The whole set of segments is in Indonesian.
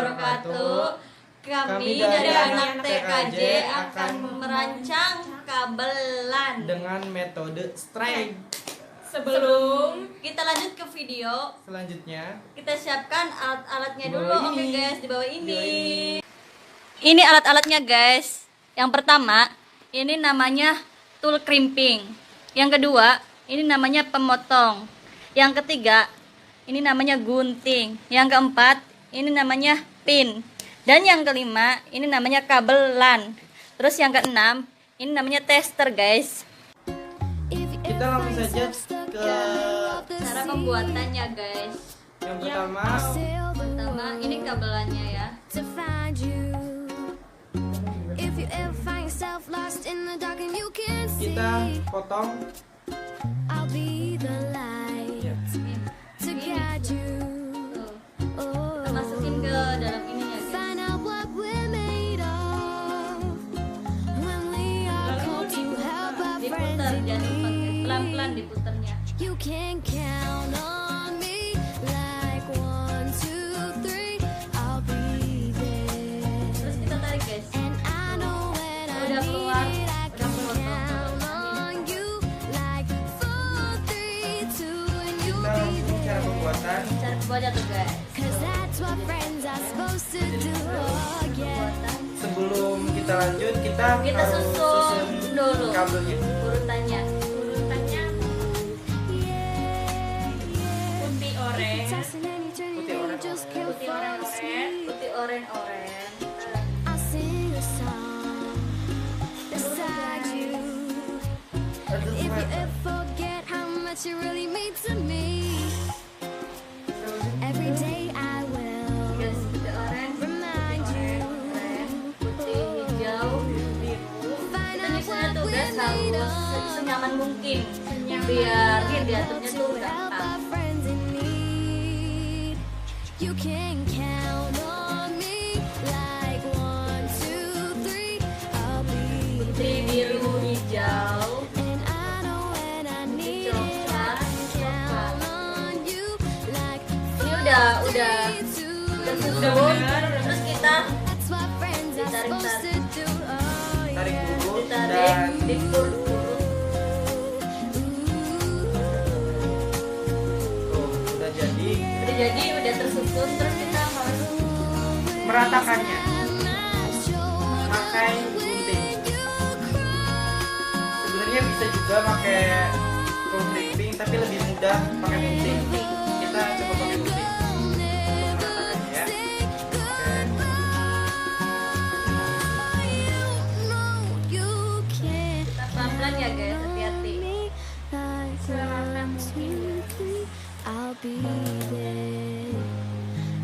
wabarakatuh. Kami dari anak TKJ akan merancang kabelan dengan metode strike. Sebelum kita lanjut ke video Selanjutnya kita siapkan alat-alatnya Di dulu. bawah Oke ini. guys, di bawah ini. Di bawah ini. Ini alat-alatnya guys. Yang pertama, ini namanya tool crimping. Yang kedua, ini namanya pemotong. Yang ketiga, ini namanya gunting. Yang keempat, ini namanya pin. Dan yang kelima, ini namanya kabelan. Terus yang keenam, ini namanya tester guys. kita langsung saja ke Cara pembuatannya guys. yang pertama. Pertama, ini kabelannya ya. Kita potong. Ya. Tuh. Kita masukin ke dalam ininya guys. Diputar, jangan lupa guys. Pelan-pelan diputarnya. You can count on me like 1, 2, 3. I'll be there. Terus kita tarik guys. And I know when I Udah keluar, need it, I udah can keluar. count on you like 4, 3, 2, and you'll Kita be langsung cara there. pembuatan. Cara buatnya tuh guys. 'Cause that's what friends are supposed to do. Oh yeah. Buatan. Sebelum kita lanjut, kita Kita harus susun dulu kabelnya. urutannya. Putih oren, Tossing and you turn, Putih you oren, just oren. can't Putih fall oren, asleep. Putih oren-oren. I'll sing a song beside you. If you ever forget how much you really mean to me, every day I will Guys, putih oren, remind you. putih hijau, biru. Find Kita out nyusunnya what tuh we're guys made harus of. senyaman mungkin biar diaturnya To tuh help gampang. our friends in need. You can count on me like 1, 2, 3. I'll be Putih, biru, hijau. and I know when I need it, I can count on you like Ini udah 4, 3, 2. susun. Terus kita That's what friends are supposed to do. Oh Tarik yeah. dulu dan ditarik, diurut-urut. tuh, udah jadi. Udah jadi, udah tersusun. Terus kita harus Meratakannya pakai gunting. Sebenarnya bisa juga pakai tool crimping, tapi lebih mudah pakai gunting. Kita coba pakai gunting untuk meratakannya ya. Oke. kita pelan-pelan ya guys, hati-hati. I'll be there,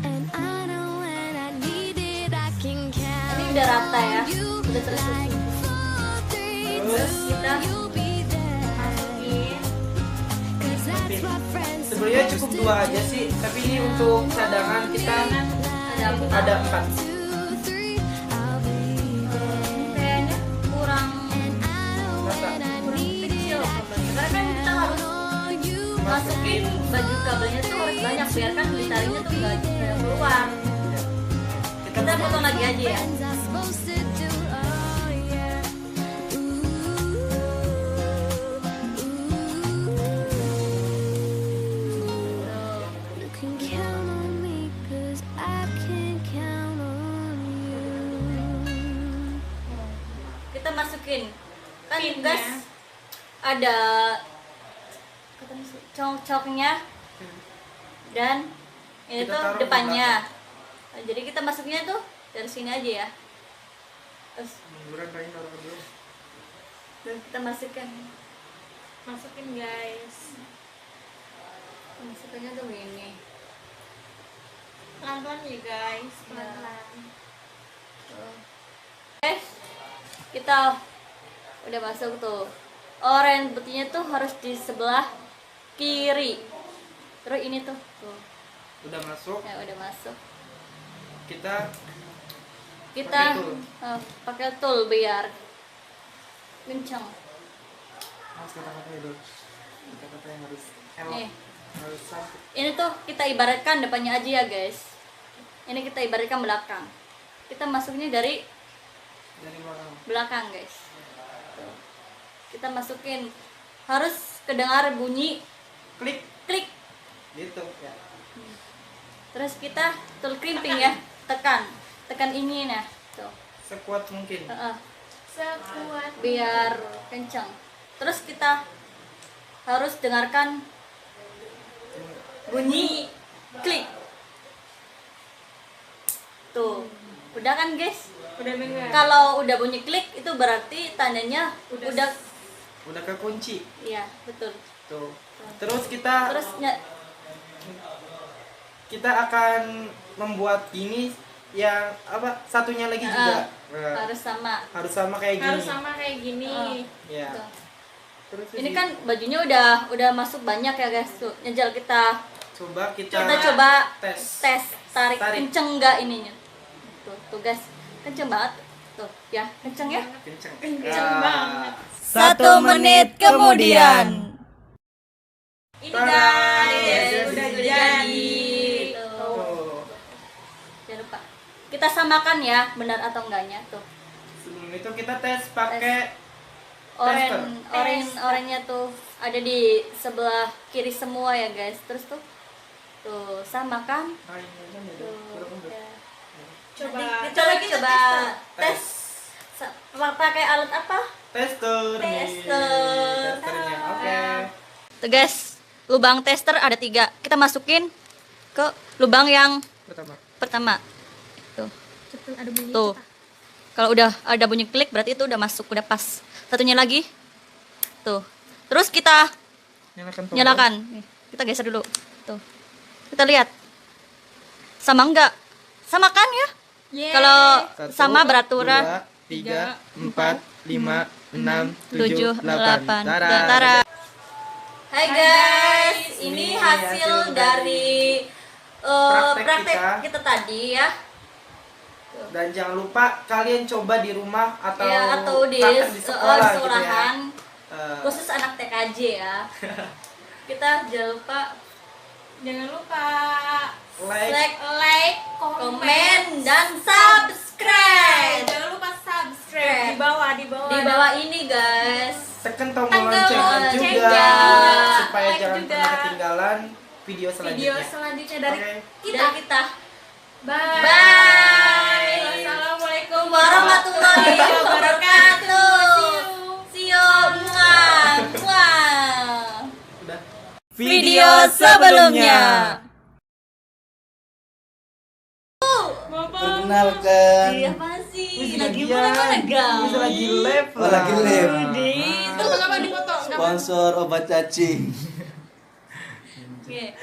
and I know when I need it, I can count. Ini udah rata ya, on you udah tersusun. like 4, 3, Terus 2, kita you'll be there. masukin. 'Cause that's what friends Sebenarnya cukup dua aja sih, tapi ini untuk cadangan kita ada 4. Kayaknya kurang Rata. kecil kabelnya. Karena kan kita harus masukin baju kabelnya tuh harus banyak biar kan ditariknya tuh nggak keluar. Kita potong lagi aja ya. Kita masukin kan Pinnya. gas ada cok-coknya dan ini Kita tuh taruh di depannya. Nah, jadi kita masuknya tuh dari sini aja ya. Terus dan kita masukkan guys. masukannya tuh begini. Pelan-pelan ya guys, pelan-pelan. Tuh. Kita udah masuk tuh. Oren putihnya tuh harus di sebelah kiri. Terus ini tuh, Udah masuk, ya udah masuk. kita Kita Pakai tool. pakai tool biar kencang. Mas kata-kata dulu. Kata-kata yang harus Nih. harus satu. Ini tuh kita ibaratkan depannya aja ya guys. Ini kita ibaratkan belakang. Kita masuknya dari belakang. belakang, guys. Tuh. Kita masukin, harus kedengar bunyi Klik klik. gitu ya. Terus kita tool crimping ya, tekan ini nah, tuh. Sekuat mungkin. Sekuat. Biar kencang. Terus kita harus dengarkan bunyi klik. Tuh, udah kan guys? Udah dengar. Kalau udah bunyi klik itu berarti tandanya Udah kekunci. iya, betul. Tuh. Terus kita Terus akan membuat ini yang apa? Satunya lagi juga. Nah, harus sama. harus sama kayak gini. Harus sama kayak gini. Ya. Tuh. Terus Ini kan bajunya udah masuk banyak ya guys tuh. Nyejal kita kita coba tes. tarik. Tarik. Kenceng nggak ininya. Tuh guys, kenceng banget. Tuh, ya, kenceng ya. Kenceng. Kenceng banget. 1 menit kemudian. Ini Tada! guys, Udah udah jadi. Tuh. Tuh. Jangan lupa. Kita samakan ya, benar atau enggaknya tuh. Sebelum itu kita tes pakai Orennya tuh ada di sebelah kiri semua ya guys. Terus tuh samakan. Tuh, ya. Coba. Nanti kita coba tes. Pakai alat apa? Tester nih. Tester. Testernya. Oke. Tuh guys, lubang tester ada 3. Kita masukin ke lubang yang pertama. Tuh. Tuh. Kalau udah ada bunyi klik berarti itu udah masuk, udah pas. Satunya lagi. Tuh. Terus kita nyalakan. Nih, kita geser dulu. Tuh. Kita lihat. Sama enggak? Sama kan ya? Yeay. Kalau 1, sama beraturan 2, 3, 4, 5, 6, 7, 7, 8. 8. Tara. Hai guys, ini hasil dari praktek kita tadi ya. Dan jangan lupa kalian coba di rumah atau Ya, atau di praktek di sekolah gitu ya. sekolahan. Eh, Khusus anak TKJ ya. Kita jangan lupa like, like, komen, dan subscribe. Jangan lupa subscribe di bawah. Di bawah ini guys. tekan tombol Tombol loncengnya lonceng juga juga. supaya Like jangan juga. pernah ketinggalan video Video selanjutnya. selanjutnya dari Oke. Dari kita. Bye. Bye. Assalamualaikum Warahmatullahi wabarakatuh. See you. Muah. Muah. Udah. Video sebelumnya. Perkenalkan. Iya masih Wih, lagi jadian. mana gang? Wih, lagi live. Oh, lagi live. Apa dipotong? Sponsor obat cacing. Oke.